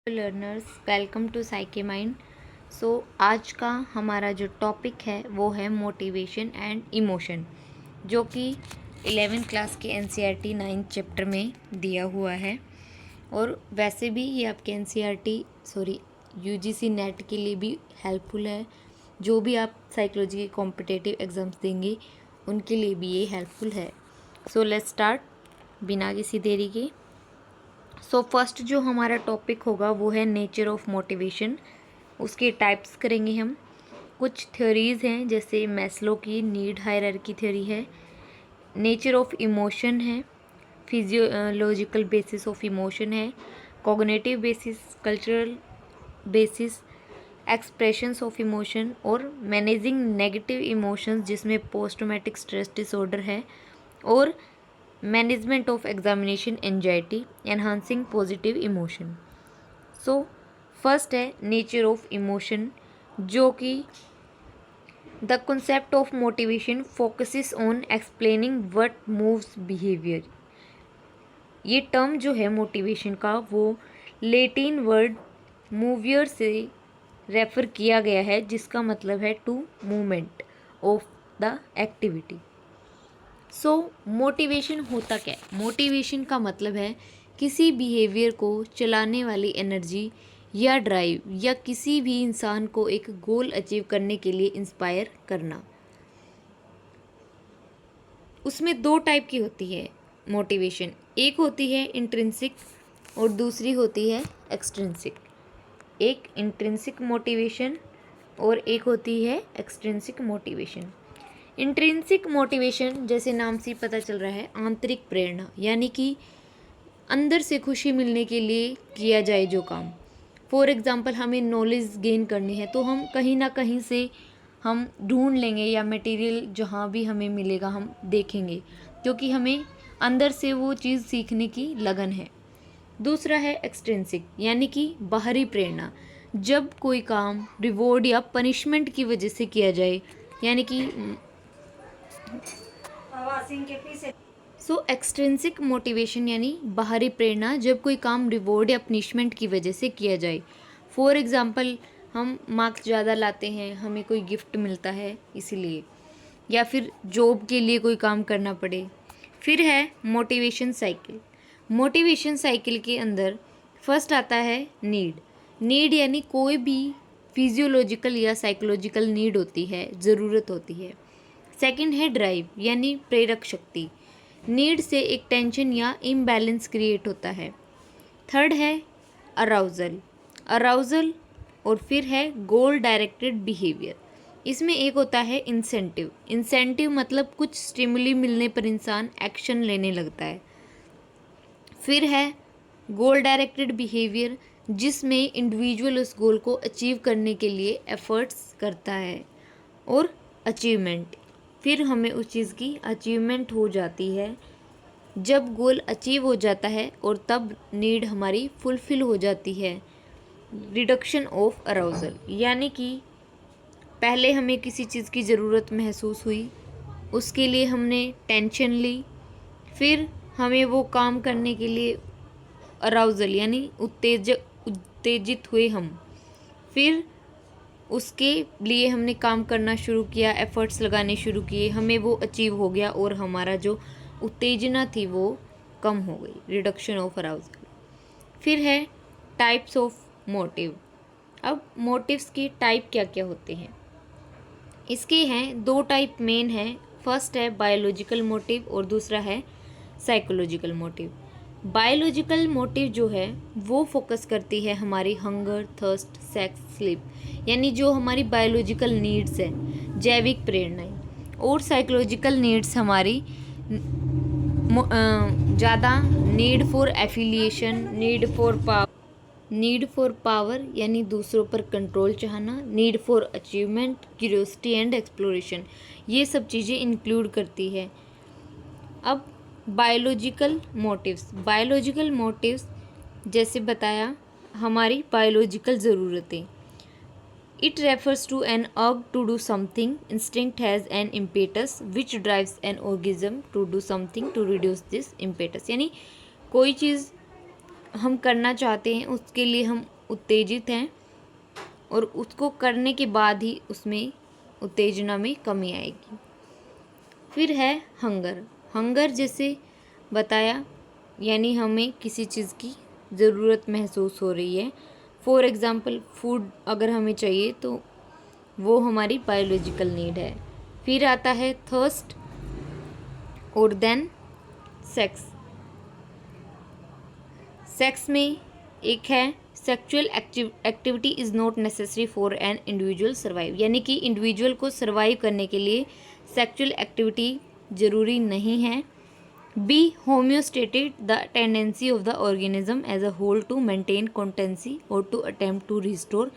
Learners, welcome to psyche mind. So आज का हमारा जो टॉपिक है वो है मोटिवेशन एंड इमोशन, जो कि 11th क्लास के एनसीईआरटी 9th चैप्टर में दिया हुआ है। और वैसे भी ये आपके यूजीसी नेट के लिए भी हेल्पफुल है। जो भी आप साइकोलॉजी के कॉम्पिटिटिव एग्ज़ाम्स देंगे उनके लिए भी ये हेल्पफुल है। सो लेट्स स्टार्ट बिना किसी देरी के। फर्स्ट जो हमारा टॉपिक होगा वो है नेचर ऑफ मोटिवेशन। उसके टाइप्स करेंगे हम। कुछ थ्योरीज़ हैं, जैसे मैस्लो की नीड हायरार्की थ्योरी है, नेचर ऑफ इमोशन है, फिजियोलॉजिकल बेसिस ऑफ इमोशन है, cognitive basis, cultural basis, expressions of emotion, और मैनेजिंग नेगेटिव इमोशंस जिसमें पोस्ट ट्रॉमेटिक स्ट्रेस डिसऑर्डर है, और management of examination anxiety, enhancing positive emotion. So first है nature of emotion, जो कि the concept of motivation focuses on explaining what moves behaviour. ये term जो है मोटिवेशन का वो लैटिन वर्ड मूवियर से रेफर किया गया है, जिसका मतलब है to movement of the activity. Motivation होता क्या है? मोटिवेशन का मतलब है किसी बिहेवियर को चलाने वाली एनर्जी या ड्राइव, या किसी भी इंसान को एक गोल अचीव करने के लिए इंस्पायर करना। उसमें दो टाइप की होती है मोटिवेशन। एक होती है इंट्रिंसिक और दूसरी होती है एक्सट्रिंसिक। एक इंट्रिंसिक मोटिवेशन और एक होती है एक्सट्रिंसिक मोटिवेशन। इंट्रिंसिक मोटिवेशन, जैसे नाम से पता चल रहा है, आंतरिक प्रेरणा, यानी कि अंदर से खुशी मिलने के लिए किया जाए जो काम। फॉर एग्ज़ाम्पल, हमें नॉलेज गेन करनी है तो हम कहीं ना कहीं से हम ढूंढ लेंगे, या मटेरियल जहाँ भी हमें मिलेगा हम देखेंगे, क्योंकि हमें अंदर से वो चीज़ सीखने की लगन है। दूसरा है एक्सट्रिंसिक, यानी कि बाहरी प्रेरणा, जब कोई काम रिवॉर्ड या पनिशमेंट की वजह से किया जाए, यानी कि एक्सट्रिंसिक मोटिवेशन यानी बाहरी प्रेरणा, जब कोई काम रिवॉर्ड या पनिशमेंट की वजह से किया जाए। फॉर एग्ज़ाम्पल, हम मार्क्स ज़्यादा लाते हैं, हमें कोई गिफ्ट मिलता है इसीलिए, या फिर जॉब के लिए कोई काम करना पड़े। फिर है मोटिवेशन साइकिल। मोटिवेशन साइकिल के अंदर फर्स्ट आता है नीड यानी कोई भी फिजियोलॉजिकल या साइकोलॉजिकल नीड होती है, ज़रूरत होती है। सेकंड है ड्राइव, यानी प्रेरक शक्ति। नीड से एक टेंशन या इम्बैलेंस क्रिएट होता है। थर्ड है अराउजल, और फिर है गोल डायरेक्टेड बिहेवियर। इसमें एक होता है इंसेंटिव मतलब कुछ स्टिमुली मिलने पर इंसान एक्शन लेने लगता है। फिर है गोल डायरेक्टेड बिहेवियर, जिसमें इंडिविजुअल उस गोल को अचीव करने के लिए एफर्ट्स करता है। और अचीवमेंट, फिर हमें उस चीज़ की अचीवमेंट हो जाती है जब गोल अचीव हो जाता है, और तब नीड हमारी फुलफिल हो जाती है। रिडक्शन ऑफ अराउजल, यानी कि पहले हमें किसी चीज़ की ज़रूरत महसूस हुई, उसके लिए हमने टेंशन ली, फिर हमें वो काम करने के लिए अराउजल यानी उत्तेजित हुए हम, फिर उसके लिए हमने काम करना शुरू किया, एफर्ट्स लगाने शुरू किए, हमें वो अचीव हो गया, और हमारा जो उत्तेजना थी वो कम हो गई, रिडक्शन ऑफ अराउजल। फिर है टाइप्स ऑफ मोटिव। अब मोटिव्स के टाइप क्या क्या होते हैं? इसके हैं दो टाइप मेन हैं। फर्स्ट है बायोलॉजिकल मोटिव और दूसरा है साइकोलॉजिकल मोटिव। बायोलॉजिकल मोटिव जो है वो फोकस करती है हमारी हंगर, थर्स्ट, सेक्स, स्लीप, यानी जो हमारी बायोलॉजिकल नीड्स है, जैविक प्रेरणाएं। और साइकोलॉजिकल नीड्स हमारी ज़्यादा need for affiliation, need for power यानी दूसरों पर कंट्रोल चाहना, need for achievement, curiosity and exploration, ये सब चीज़ें इंक्लूड करती है। अब बायोलॉजिकल मोटिव्स जैसे बताया, हमारी बायोलॉजिकल ज़रूरतें। It refers to an urge to do something, instinct has an impetus which drives an organism to do something to reduce this impetus, यानी कोई चीज़ हम करना चाहते हैं, उसके लिए हम उत्तेजित हैं और उसको करने के बाद ही उसमें उत्तेजना में कमी आएगी। फिर है हंगर। हंगर जैसे बताया, यानी हमें किसी चीज़ की ज़रूरत महसूस हो रही है। फॉर एग्ज़ाम्पल फूड अगर हमें चाहिए तो वो हमारी बायोलॉजिकल नीड है। फिर आता है थर्स्ट और देन सेक्स। सेक्स में एक है sexual activity is not necessary for an individual survive, यानी कि इंडिविजुअल को सर्वाइव करने के लिए सेक्सुअल एक्टिविटी ज़रूरी नहीं है। B homeostasis the tendency of the organism as a whole to maintain constancy और to attempt to restore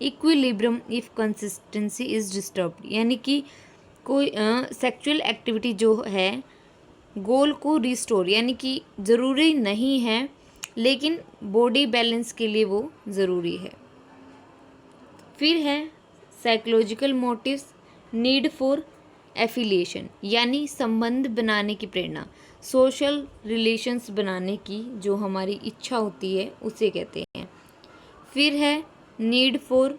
equilibrium if consistency is disturbed, यानी कि कोई सेक्सुअल एक्टिविटी जो है गोल को रिस्टोर, यानी कि ज़रूरी नहीं है लेकिन बॉडी बैलेंस के लिए वो ज़रूरी है। फिर है psychological motives, need for affiliation, यानी संबंध बनाने की प्रेरणा, सोशल रिलेशंस बनाने की जो हमारी इच्छा होती है उसे कहते हैं। फिर है नीड फॉर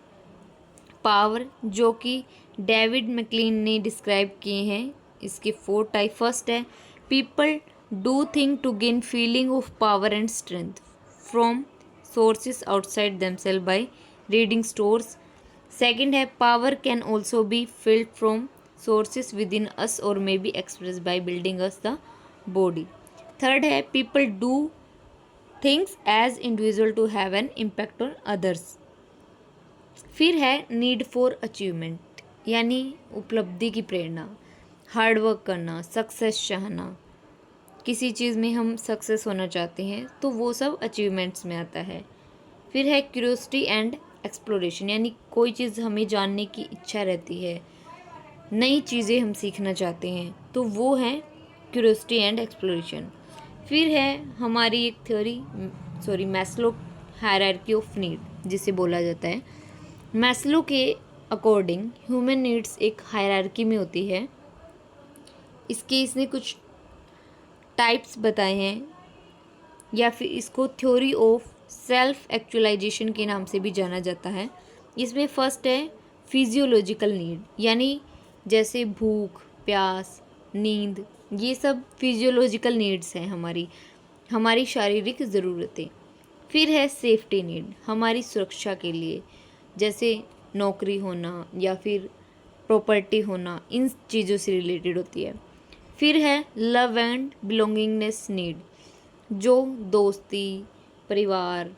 पावर, जो कि डेविड मैकलीन ने डिस्क्राइब किए हैं। इसके 4 टाइप। फर्स्ट है people do thing to gain feeling of power and strength from sources outside themselves by reading stories. Second है power can also be felt from sources within us और may be expressed by building us the body. Third है people do things as individual to have an impact on others. फिर है need for achievement, यानी उपलब्धि की प्रेरणा, hard work करना, success चाहना। किसी चीज़ में हम सक्सेस होना चाहते हैं तो वो सब अचीवमेंट्स में आता है। फिर है क्यूरियोसिटी एंड एक्सप्लोरेशन, यानी कोई चीज़ हमें जानने की इच्छा रहती है, नई चीज़ें हम सीखना चाहते हैं, तो वो है क्यूरियोसिटी एंड एक्सप्लोरेशन। फिर है हमारी एक theory Maslow hierarchy of need, जिसे बोला जाता है। मैस्लो के अकॉर्डिंग ह्यूमन नीड्स एक हायरार्की में होती है। इसने कुछ टाइप्स बताए हैं, या फिर इसको थ्योरी ऑफ सेल्फ एक्चुअलाइजेशन के नाम से भी जाना जाता है। इसमें फर्स्ट है फिजियोलॉजिकल नीड, यानी जैसे भूख, प्यास, नींद, ये सब फिजियोलॉजिकल नीड्स हैं, हमारी शारीरिक ज़रूरतें। फिर है सेफ्टी नीड, हमारी सुरक्षा के लिए, जैसे नौकरी होना या फिर प्रॉपर्टी होना, इन चीज़ों से रिलेटेड होती है। फिर है लव एंड बिलोंगिंगनेस नीड, जो दोस्ती, परिवार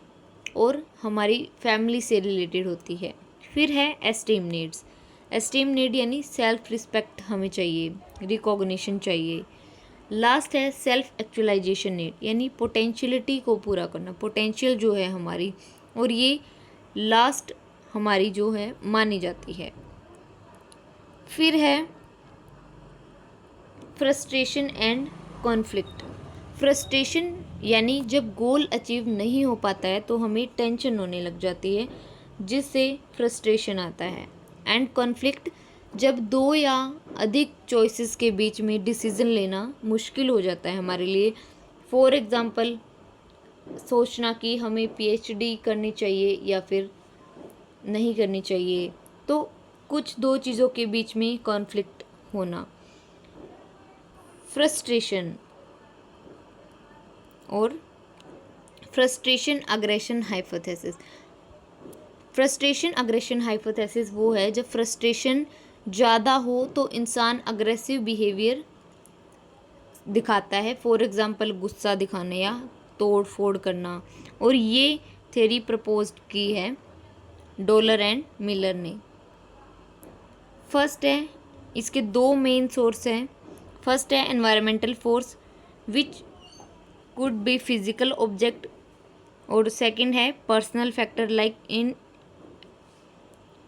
और हमारी फैमिली से रिलेटेड होती है। फिर है एस्टीम नीड्स। एस्टीम नीड यानी सेल्फ रिस्पेक्ट हमें चाहिए, रिकॉग्निशन चाहिए। लास्ट है सेल्फ एक्चुअलाइजेशन नीड, यानी पोटेंशियलिटी को पूरा करना, पोटेंशियल जो है हमारी, और ये लास्ट हमारी जो है मानी जाती है। फिर है फ्रस्ट्रेशन एंड कॉन्फ्लिक्ट। फ्रस्ट्रेशन यानी जब गोल अचीव नहीं हो पाता है तो हमें टेंशन होने लग जाती है, जिससे फ्रस्ट्रेशन आता है। एंड कॉन्फ्लिक्ट, जब 2 या अधिक चॉइसेस के बीच में डिसीज़न लेना मुश्किल हो जाता है हमारे लिए। फॉर एग्ज़ाम्पल सोचना कि हमें पीएचडी करनी चाहिए या फिर नहीं करनी चाहिए, तो कुछ 2 चीज़ों के बीच में कॉन्फ्लिक्ट होना। फ्रस्ट्रेशन और frustration aggression hypothesis. Frustration aggression hypothesis वो है जब फ्रस्ट्रेशन ज़्यादा हो तो इंसान अग्रेसिव बिहेवियर दिखाता है। फॉर एग्ज़ाम्पल गुस्सा दिखाना या तोड़ फोड़ करना। और ये थ्योरी प्रपोज की है डॉलर एंड मिलर ने। फर्स्ट है, इसके 2 मेन सोर्स हैं। फर्स्ट है environmental force which could be physical object, और सेकंड है पर्सनल फैक्टर लाइक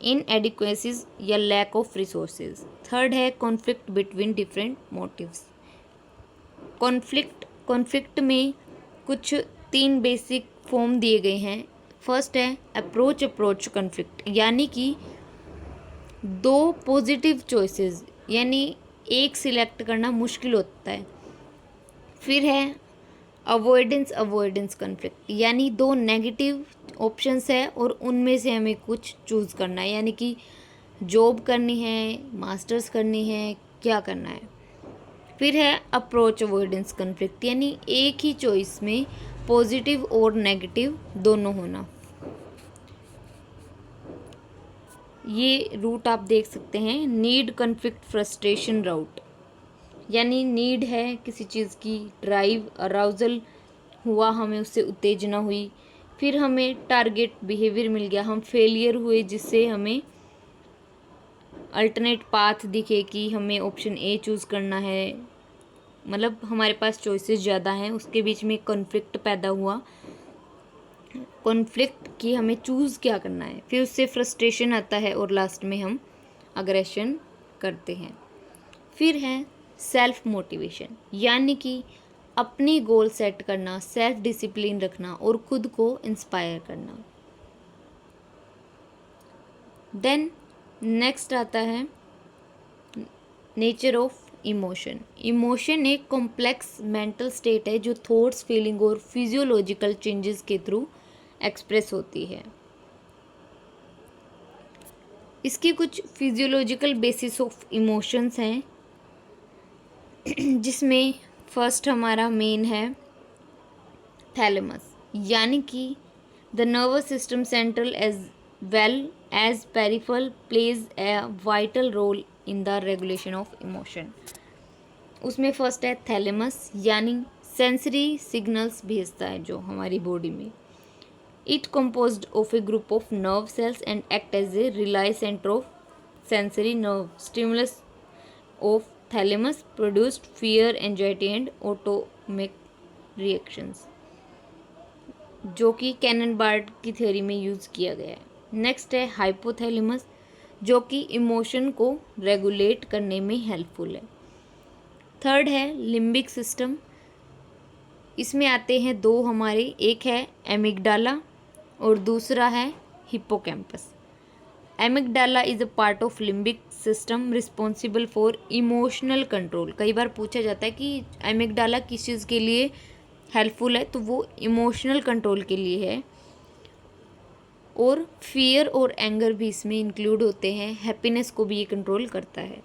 इनएडिक्वेसीज या लैक ऑफ रिसोर्सेज। थर्ड है conflict between different motives. Conflict में कुछ 3 बेसिक फॉर्म दिए गए हैं। फर्स्ट है अप्रोच कॉन्फ्लिक्ट, यानी कि 2 पॉजिटिव चॉइसेस, यानी एक सिलेक्ट करना मुश्किल होता है। फिर है अवॉइडेंस कॉन्फ्लिक्ट, यानी 2 नेगेटिव ऑप्शंस है और उनमें से हमें कुछ चूज़ करना है, यानी कि जॉब करनी है, मास्टर्स करनी है, क्या करना है। फिर है अप्रोच अवॉइडेंस कॉन्फ्लिक्ट, यानी एक ही चॉइस में पॉजिटिव और नेगेटिव दोनों होना। ये रूट आप देख सकते हैं, नीड कॉन्फ्लिक्ट फ्रस्ट्रेशन रूट, यानी नीड है किसी चीज़ की, ड्राइव अराउजल हुआ, हमें उससे उत्तेजना हुई, फिर हमें टारगेट बिहेवियर मिल गया, हम फेलियर हुए जिससे हमें अल्टरनेट पाथ दिखे कि हमें ऑप्शन ए चूज़ करना है, मतलब हमारे पास चॉइसेस ज़्यादा हैं, उसके बीच में कॉन्फ्लिक्ट पैदा हुआ, कॉन्फ्लिक्ट कि हमें चूज़ क्या करना है, फिर उससे फ्रस्ट्रेशन आता है और लास्ट में हम अग्रेशन करते हैं। फिर है सेल्फ मोटिवेशन, यानी कि अपनी गोल सेट करना, सेल्फ डिसिप्लिन रखना और खुद को इंस्पायर करना। देन नेक्स्ट आता है नेचर ऑफ इमोशन। इमोशन एक कॉम्प्लेक्स मेंटल स्टेट है जो थॉट्स, फीलिंग और फिजियोलॉजिकल चेंजेस के थ्रू एक्सप्रेस होती है। इसकी कुछ फिजियोलॉजिकल बेसिस ऑफ इमोशंस हैं, जिसमें फर्स्ट हमारा मेन है थैलेमस, यानी कि the nervous system central as well as peripheral plays a vital role in the regulation of emotion. उसमें फर्स्ट है थैलेमस, यानी सेंसरी सिग्नल्स भेजता है जो हमारी बॉडी में। It composed of a group of nerve cells and act as a relay center of sensory nerve stimulus of thalamus produced fear, anxiety and autonomic reactions, जो कि cannon board की theory में use किया गया है। Next है hypothalamus, जो कि इमोशन को रेगुलेट करने में हेल्पफुल है। थर्ड है लिम्बिक सिस्टम, इसमें आते हैं दो हमारे, एक है एमिगडाला और दूसरा है hippocampus. Amygdala is a part of limbic system responsible for emotional control. कई बार पूछा जाता है कि एमिगडाला किस चीज़ के लिए हेल्पफुल है, तो वो इमोशनल कंट्रोल के लिए है, और फियर और एंगर भी इसमें इंक्लूड होते हैं, हैप्पीनेस को भी ये कंट्रोल करता है।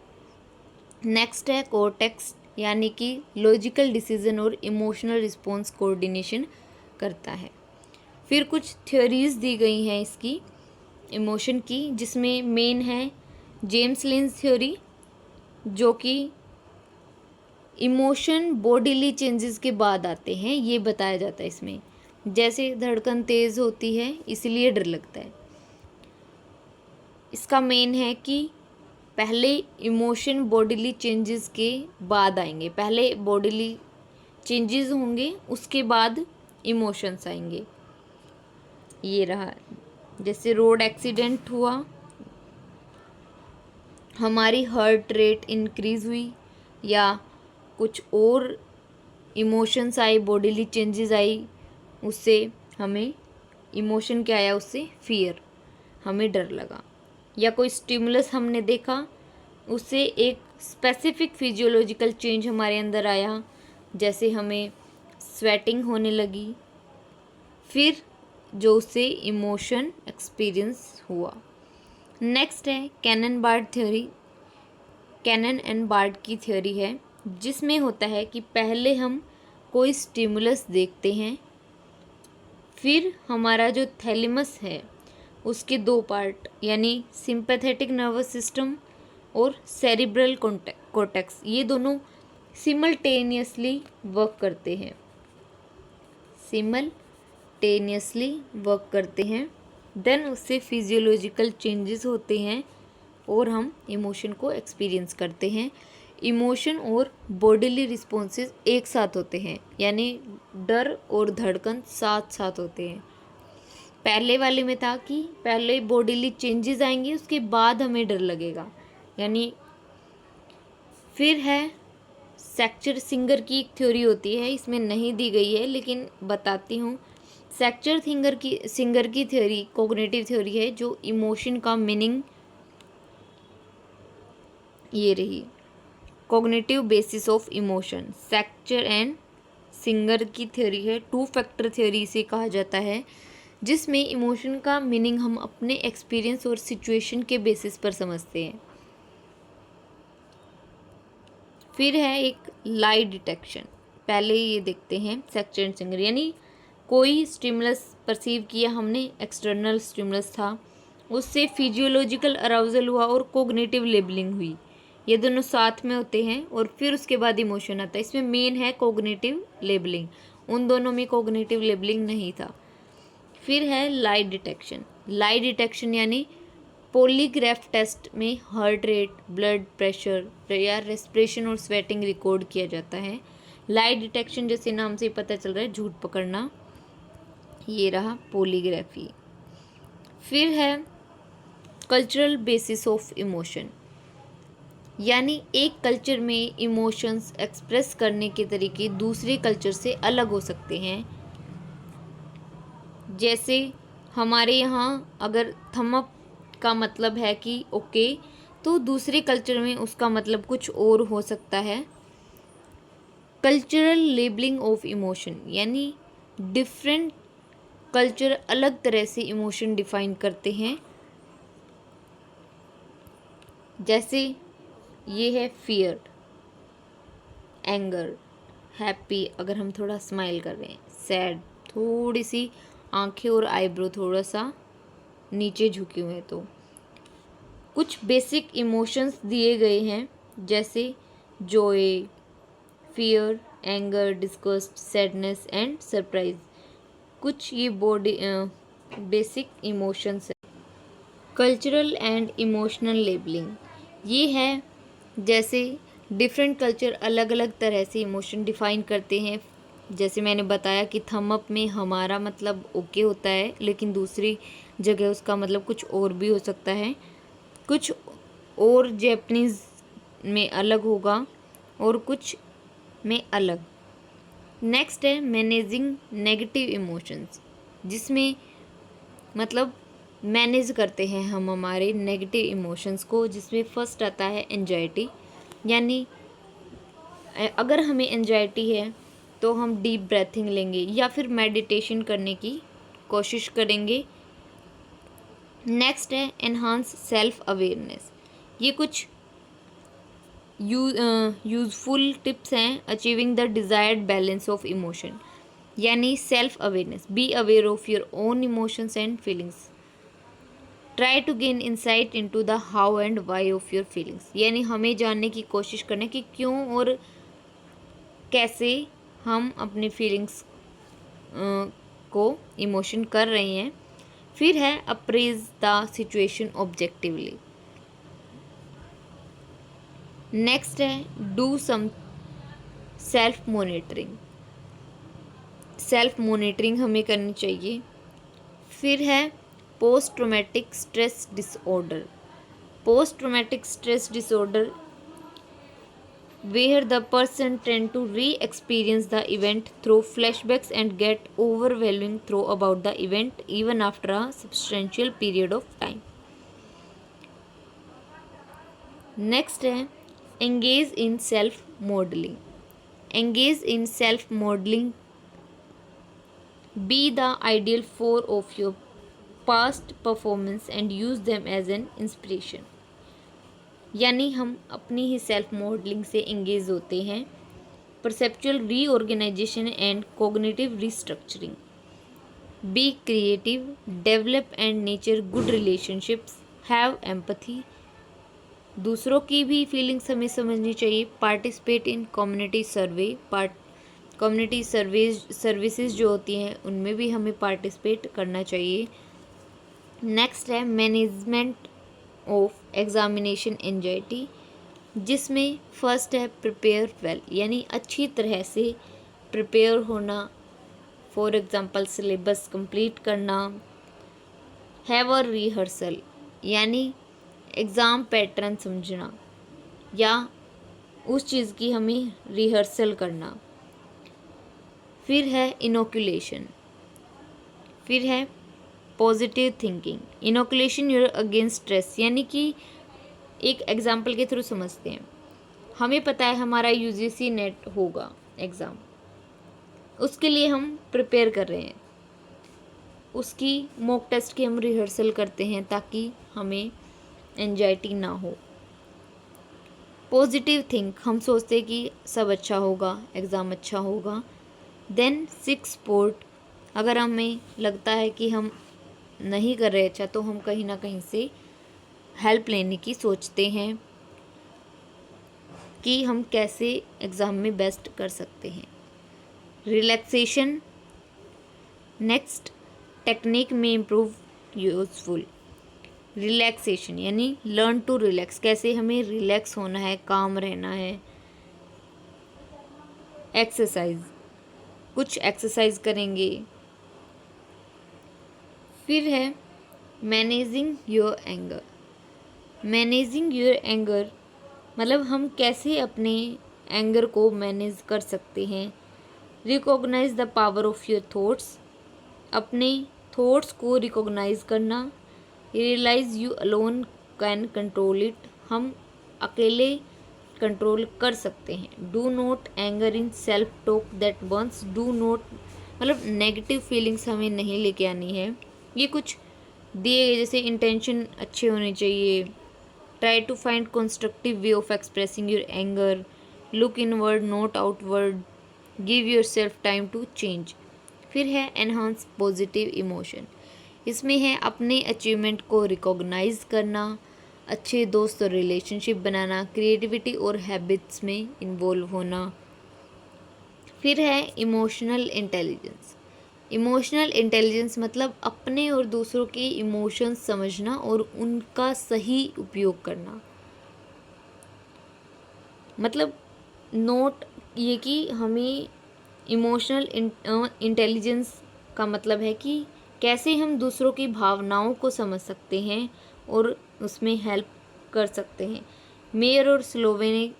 नेक्स्ट है कॉर्टेक्स, यानी कि लॉजिकल डिसीजन और इमोशनल रिस्पॉन्स कोऑर्डिनेशन करता है। फिर कुछ थ्योरीज दी गई हैं इसकी इमोशन की, जिसमें मेन है जेम्स लिंस थ्योरी, जो कि इमोशन बॉडीली चेंजेस के बाद आते हैं, ये बताया जाता है इसमें। जैसे धड़कन तेज़ होती है इसलिए डर लगता है। इसका मेन है कि पहले इमोशन बॉडीली चेंजेस के बाद आएंगे, पहले बॉडीली चेंजेस होंगे उसके बाद इमोशंस आएंगे। ये रहा, जैसे रोड एक्सीडेंट हुआ, हमारी हार्ट रेट इंक्रीज़ हुई, या कुछ और इमोशंस आए, बॉडीली चेंजेस आई, उससे हमें इमोशन क्या आया, उससे फियर, हमें डर लगा, या कोई स्टिमुलस हमने देखा, उससे एक स्पेसिफिक फिजियोलॉजिकल चेंज हमारे अंदर आया, जैसे हमें स्वेटिंग होने लगी, फिर जो उससे इमोशन एक्सपीरियंस हुआ। नेक्स्ट है Cannon Bard theory. Cannon and Bard की थ्योरी है, जिसमें होता है कि पहले हम कोई स्टिमुलस देखते हैं, फिर हमारा जो थैलेमस है उसके दो पार्ट, यानी सिंपैथेटिक नर्वस सिस्टम और सेरिब्रल कॉर्टेक्स, ये दोनों सिमल्टेनियसली वर्क करते हैं, वर्क करते हैं। देन उससे फिजियोलॉजिकल चेंजेस होते हैं और हम इमोशन को एक्सपीरियंस करते हैं। इमोशन और बॉडीली रिस्पॉन्सेस एक साथ होते हैं, यानी डर और धड़कन साथ साथ होते हैं। पहले वाले में था कि पहले बॉडीली चेंजेस आएंगे उसके बाद हमें डर लगेगा, यानी। फिर है सेक्चर सिंगर की एक थ्योरी होती है, इसमें नहीं दी गई है लेकिन बताती हूँ। सेक्चर सिंगर की थ्योरी कॉग्निटिव थ्योरी है, जो इमोशन का मीनिंग ये रही, cognitive basis of emotion. Schachter and Singer की थ्योरी है टू फैक्टर थ्योरी इसे कहा जाता है, जिसमें इमोशन का मीनिंग हम अपने एक्सपीरियंस और सिचुएशन के बेसिस पर समझते हैं। फिर है एक लाई डिटेक्शन। पहले ये देखते हैं सेक्शन सिंगर, यानी कोई स्टिमुलस परसीव किया हमने, एक्सटर्नल स्टिमुलस था, उससे फिजियोलॉजिकल अराउजल हुआ और कोग्निटिव लेबलिंग हुई। ये दोनों साथ में होते हैं और फिर उसके बाद इमोशन आता है। इसमें मेन है कोग्निटिव लेबलिंग, उन दोनों में कोग्निटिव लेबलिंग नहीं था। फिर है लाई डिटेक्शन। लाई डिटेक्शन यानी पॉलीग्राफ टेस्ट में हार्ट रेट, ब्लड प्रेशर या रेस्पिरेशन और स्वेटिंग रिकॉर्ड किया जाता है। लाई डिटेक्शन जैसे नाम से पता चल रहा है, झूठ पकड़ना, ये रहा पॉलीग्राफी। फिर है कल्चरल बेसिस ऑफ इमोशन, यानी एक कल्चर में इमोशंस एक्सप्रेस करने के तरीके दूसरे कल्चर से अलग हो सकते हैं। जैसे हमारे यहाँ अगर थम अप का मतलब है कि ओके, तो दूसरे कल्चर में उसका मतलब कुछ और हो सकता है। कल्चरल लेबलिंग ऑफ इमोशन, यानी डिफरेंट कल्चर अलग तरह से इमोशन डिफाइन करते हैं। जैसे ये है फियर, एंगर, हैप्पी अगर हम थोड़ा स्माइल कर रहे हैं, सैड थोड़ी सी आंखें और आईब्रो थोड़ा सा नीचे झुके हुए। तो कुछ बेसिक इमोशंस दिए गए हैं, जैसे Joy, fear, anger, disgust, sadness and surprise. कुछ ये बॉडी बेसिक इमोशंस है। कल्चरल एंड इमोशनल लेबलिंग ये है, जैसे डिफरेंट कल्चर अलग अलग तरह से इमोशन डिफाइन करते हैं। जैसे मैंने बताया कि थम अप में हमारा मतलब ओके होता है, लेकिन दूसरी जगह उसका मतलब कुछ और भी हो सकता है। कुछ और जैपनीज़ में अलग होगा और कुछ में अलग। नेक्स्ट है मैनेजिंग नेगेटिव इमोशंस, जिसमें मतलब मैनेज करते हैं हम हमारे नेगेटिव इमोशंस को, जिसमें फर्स्ट आता है एंजाइटी। यानी अगर हमें एंजाइटी है तो हम डीप ब्रेथिंग लेंगे या फिर मेडिटेशन करने की कोशिश करेंगे। नेक्स्ट है एनहांस सेल्फ अवेयरनेस। ये कुछ यूज़फुल टिप्स हैं achieving the desired balance of emotion. यानी self awareness, be aware of your own emotions and feelings, try to gain insight into the how and why of your feelings. यानी हमें जानने की कोशिश करने कि क्यों और कैसे हम अपनी फीलिंग्स को इमोशन कर रहे हैं। फिर है appraise the situation objectively. Next है do some self monitoring. Self monitoring हमें करनी चाहिए। फिर है post traumatic stress disorder. Post traumatic stress disorder where the person tend to re-experience the event through flashbacks and get overwhelming through about the event even after a substantial period of time. Next है engage in self modeling. Engage in self modeling, be the ideal four of your past performance and use them as an inspiration. यानी हम अपनी ही self modelling से engage होते हैं। Perceptual reorganisation and cognitive restructuring, be creative, develop and nurture good relationships, have empathy, दूसरों की भी फीलिंग्स हमें समझनी चाहिए। Participate in community survey, community services जो होती हैं उनमें भी हमें पार्टिसिपेट करना चाहिए। नेक्स्ट है मैनेजमेंट ऑफ एग्जामिनेशन एंजाइटी, जिसमें फर्स्ट है प्रिपेयर वेल, यानी अच्छी तरह से प्रिपेयर होना। फॉर एग्जांपल सिलेबस कंप्लीट करना। हैव अ रिहर्सल, यानी एग्ज़ाम पैटर्न समझना या उस चीज़ की हमें रिहर्सल करना। फिर है इनोकुलेशन। फिर है positive thinking. Inoculation your against stress, यानी कि एक एग्जाम्पल के थ्रू समझते हैं। हमें पता है हमारा यूजीसी नेट होगा एग्ज़ाम, उसके लिए हम प्रिपेयर कर रहे हैं। उसकी मॉक टेस्ट की हम रिहर्सल करते हैं ताकि हमें एंजाइटी ना हो। पॉजिटिव थिंक, हम सोचते हैं कि सब अच्छा होगा, एग्ज़ाम अच्छा होगा। देन सिक्स सपोर्ट, अगर हमें लगता है कि हम नहीं कर रहे अच्छा तो हम कहीं ना कहीं से हेल्प लेने की सोचते हैं कि हम कैसे एग्ज़ाम में बेस्ट कर सकते हैं। रिलैक्सेशन, नेक्स्ट टेक्निक में इम्प्रूव यूज़फुल। रिलैक्सेशन यानी लर्न टू रिलैक्स, कैसे हमें रिलैक्स होना है, काम रहना है। एक्सरसाइज, कुछ एक्सरसाइज करेंगे। फिर है managing your anger. Managing your anger मतलब हम कैसे अपने एंगर को मैनेज कर सकते हैं। Recognise the power of your thoughts, अपने थॉट्स को रिकॉग्नाइज करना। Realise you alone can control it, हम अकेले कंट्रोल कर सकते हैं। Do not anger in self talk that once, do not मतलब नेगेटिव फीलिंग्स हमें नहीं लेके आनी है। ये कुछ दिए गए जैसे इंटेंशन अच्छे होने चाहिए। Try to find constructive way of expressing your anger, look inward not outward, give yourself time to change. फिर है एनहांस पॉजिटिव इमोशन, इसमें है अपने अचीवमेंट को रिकॉग्नाइज करना, अच्छे दोस्त और रिलेशनशिप बनाना, क्रिएटिविटी और हैबिट्स में इन्वॉल्व होना। फिर है इमोशनल इंटेलिजेंस। इमोशनल इंटेलिजेंस मतलब अपने और दूसरों के इमोशंस समझना और उनका सही उपयोग करना। मतलब नोट ये कि हमें इमोशनल इंटेलिजेंस का मतलब है कि कैसे हम दूसरों की भावनाओं को समझ सकते हैं और उसमें हेल्प कर सकते हैं। मेयर और स्लोवे ने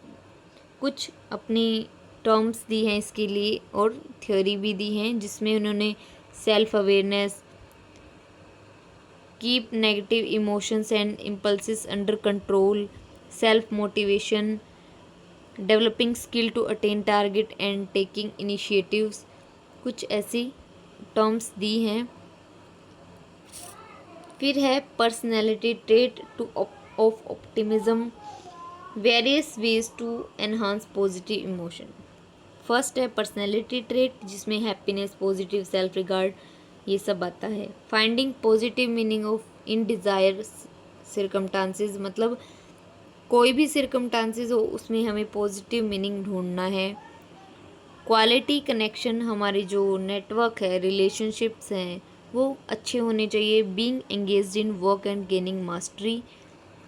कुछ अपनी टर्म्स दी हैं इसके लिए और थ्योरी भी दी हैं, जिसमें उन्होंने self awareness, keep negative emotions and impulses under control, self motivation, developing skill to attain target and taking initiatives, कुछ ऐसी टर्म्स दी हैं। फिर है personality trait two of optimism, various ways to enhance positive emotion. First है personality trait, जिसमें happiness, positive, self regard ये सब आता है। Finding positive meaning of in desire circumstances, मतलब कोई भी सिरकमस्टांसेस हो उसमें हमें पॉजिटिव मीनिंग ढूंढना है। क्वालिटी कनेक्शन, हमारे जो नेटवर्क है, रिलेशनशिप्स हैं वो अच्छे होने चाहिए। Being engaged in work and gaining mastery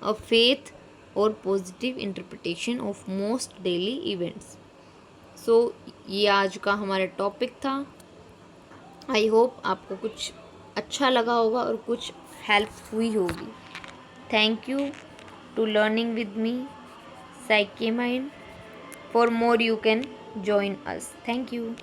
of faith और positive interpretation of most daily events. So ये आज का हमारा टॉपिक था। आई होप आपको कुछ अच्छा लगा होगा और कुछ हेल्प हुई होगी। Thank you to learning with me Psyche Mind. For more you can join us. Thank you.